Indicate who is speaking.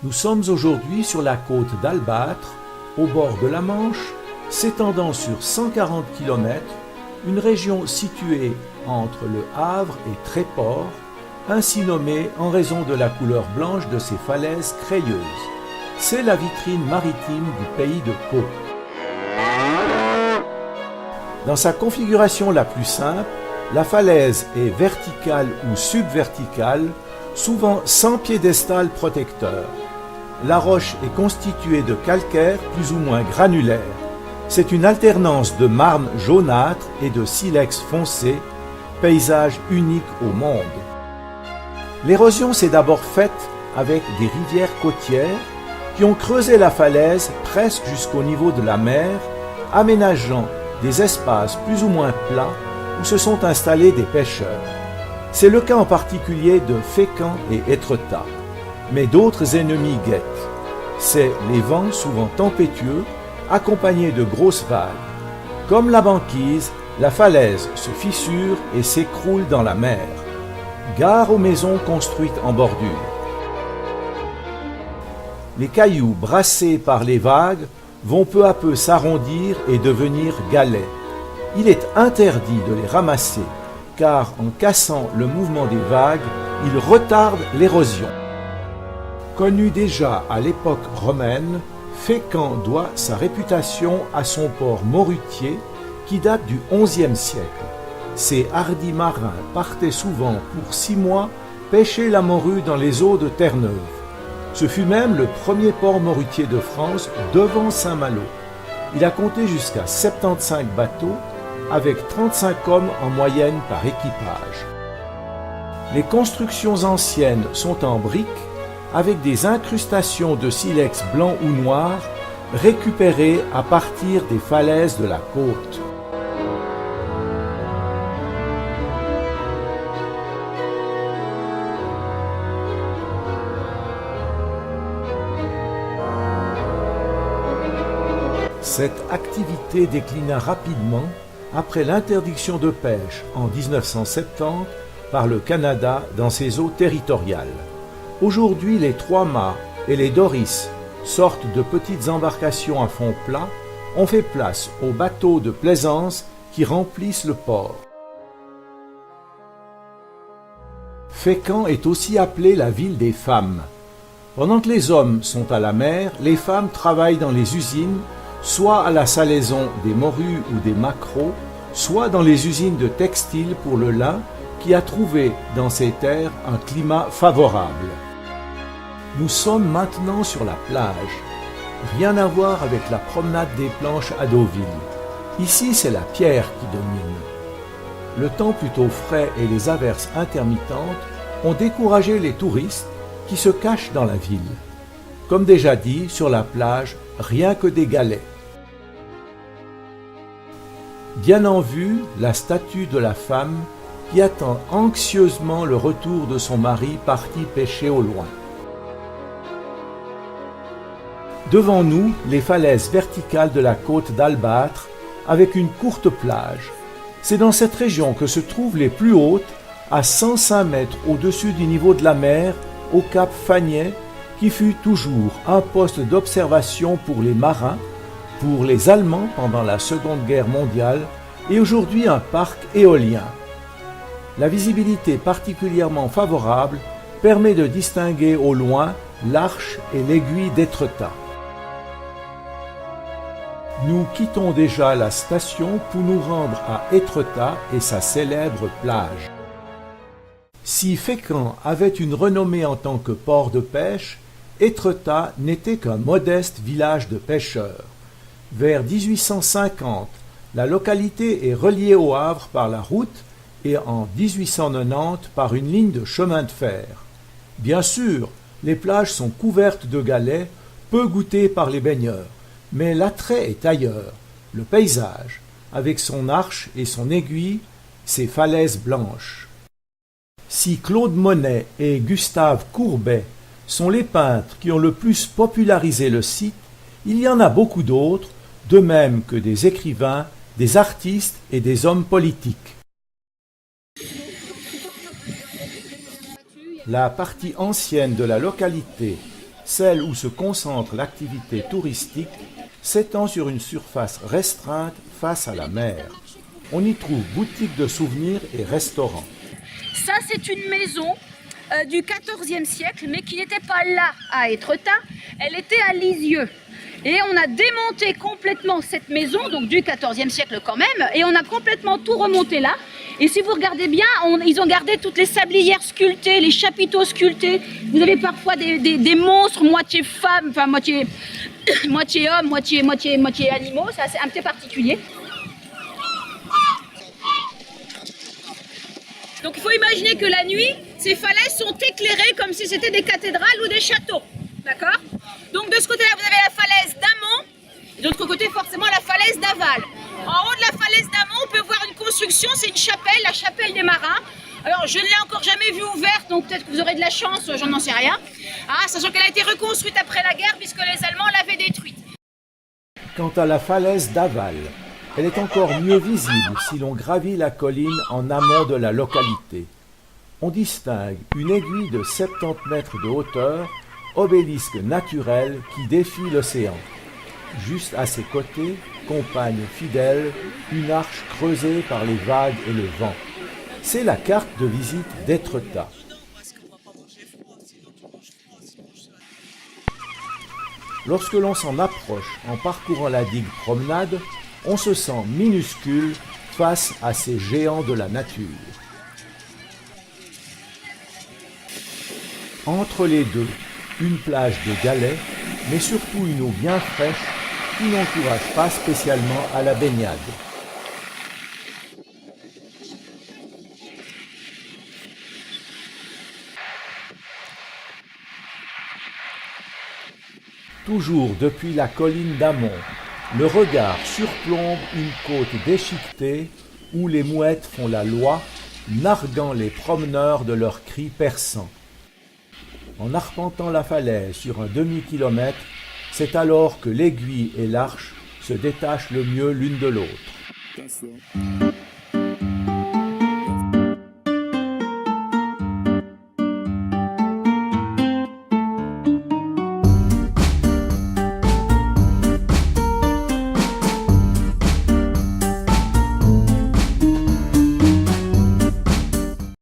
Speaker 1: Nous sommes aujourd'hui sur la côte d'Albâtre, au bord de la Manche, s'étendant sur 140 km, une région située entre Le Havre et Tréport, ainsi nommée en raison de la couleur blanche de ses falaises crayeuses. C'est la vitrine maritime du pays de Caux. Dans sa configuration la plus simple, la falaise est verticale ou subverticale, souvent sans piédestal protecteur. La roche est constituée de calcaire plus ou moins granulaire. C'est une alternance de marne jaunâtre et de silex foncé, paysage unique au monde. L'érosion s'est d'abord faite avec des rivières côtières qui ont creusé la falaise presque jusqu'au niveau de la mer, aménageant des espaces plus ou moins plats où se sont installés des pêcheurs. C'est le cas en particulier de Fécamp et Étretat. Mais d'autres ennemis guettent. C'est les vents souvent tempétueux, accompagnés de grosses vagues. Comme la banquise, la falaise se fissure et s'écroule dans la mer. Gare aux maisons construites en bordure. Les cailloux brassés par les vagues vont peu à peu s'arrondir et devenir galets. Il est interdit de les ramasser, car en cassant le mouvement des vagues, ils retardent l'érosion. Connu déjà à l'époque romaine, Fécamp doit sa réputation à son port morutier qui date du XIe siècle. Ces hardis marins partaient souvent pour 6 mois pêcher la morue dans les eaux de Terre-Neuve. Ce fut même le premier port morutier de France devant Saint-Malo. Il a compté jusqu'à 75 bateaux avec 35 hommes en moyenne par équipage. Les constructions anciennes sont en briques avec des incrustations de silex blanc ou noir récupérées à partir des falaises de la côte. Cette activité déclina rapidement après l'interdiction de pêche en 1970 par le Canada dans ses eaux territoriales. Aujourd'hui, les 3-mâts et les doris, sortes de petites embarcations à fond plat, ont fait place aux bateaux de plaisance qui remplissent le port. Fécamp est aussi appelée la ville des femmes. Pendant que les hommes sont à la mer, les femmes travaillent dans les usines, soit à la salaison des morues ou des maquereaux, soit dans les usines de textile pour le lin, qui a trouvé dans ces terres un climat favorable. Nous sommes maintenant sur la plage. Rien à voir avec la promenade des planches à Deauville. Ici, c'est la pierre qui domine. Le temps plutôt frais et les averses intermittentes ont découragé les touristes qui se cachent dans la ville. Comme déjà dit, sur la plage, rien que des galets. Bien en vue, la statue de la femme qui attend anxieusement le retour de son mari parti pêcher au loin. Devant nous, les falaises verticales de la côte d'Albâtre, avec une courte plage. C'est dans cette région que se trouvent les plus hautes, à 105 mètres au-dessus du niveau de la mer, au cap Fagnet, qui fut toujours un poste d'observation pour les marins, pour les Allemands pendant la Seconde Guerre mondiale, et aujourd'hui un parc éolien. La visibilité particulièrement favorable permet de distinguer au loin l'Arche et l'Aiguille d'Étretat. Nous quittons déjà la station pour nous rendre à Étretat et sa célèbre plage. Si Fécamp avait une renommée en tant que port de pêche, Étretat n'était qu'un modeste village de pêcheurs. Vers 1850, la localité est reliée au Havre par la route et en 1890 par une ligne de chemin de fer. Bien sûr, les plages sont couvertes de galets, peu goûtés par les baigneurs. Mais l'attrait est ailleurs, le paysage, avec son arche et son aiguille, ses falaises blanches. Si Claude Monet et Gustave Courbet sont les peintres qui ont le plus popularisé le site, il y en a beaucoup d'autres, de même que des écrivains, des artistes et des hommes politiques. La partie ancienne de la localité, celle où se concentre l'activité touristique, s'étend sur une surface restreinte face à la mer. On y trouve boutiques de souvenirs et restaurants.
Speaker 2: Ça, c'est une maison du XIVe siècle, mais qui n'était pas là à Étretat, elle était à Lisieux. Et on a démonté complètement cette maison, donc du XIVe siècle quand même, et on a complètement tout remonté là. Et si vous regardez bien, ils ont gardé toutes les sablières sculptées, les chapiteaux sculptés. Vous avez parfois des monstres moitié femmes, enfin moitié hommes, moitié animaux, ça c'est un petit particulier. Donc il faut imaginer que la nuit, ces falaises sont éclairées comme si c'était des cathédrales ou des châteaux. D'accord ? Donc de ce côté-là, vous avez la falaise d'amont, et de l'autre côté, forcément, la falaise d'aval. En haut de la falaise d'amont, on peut voir une construction, c'est une chapelle, la chapelle des marins. Alors, je ne l'ai encore jamais vue ouverte, donc peut-être que vous aurez de la chance, j'en sais rien. Ah, sachant qu'elle a été reconstruite après la guerre, puisque les Allemands l'avaient détruite.
Speaker 1: Quant à la falaise d'Aval, elle est encore mieux visible si l'on gravit la colline en amont de la localité. On distingue une aiguille de 70 mètres de hauteur, obélisque naturel qui défie l'océan. Juste à ses côtés, compagne fidèle, une arche creusée par les vagues et le vent. C'est la carte de visite d'Étretat. Lorsque l'on s'en approche en parcourant la digue promenade, on se sent minuscule face à ces géants de la nature. Entre les deux, une plage de galets, mais surtout une eau bien fraîche qui n'encourage pas spécialement à la baignade. Toujours depuis la colline d'Amont, le regard surplombe une côte déchiquetée où les mouettes font la loi, narguant les promeneurs de leurs cris perçants. En arpentant la falaise sur un demi-kilomètre, c'est alors que l'aiguille et l'arche se détachent le mieux l'une de l'autre.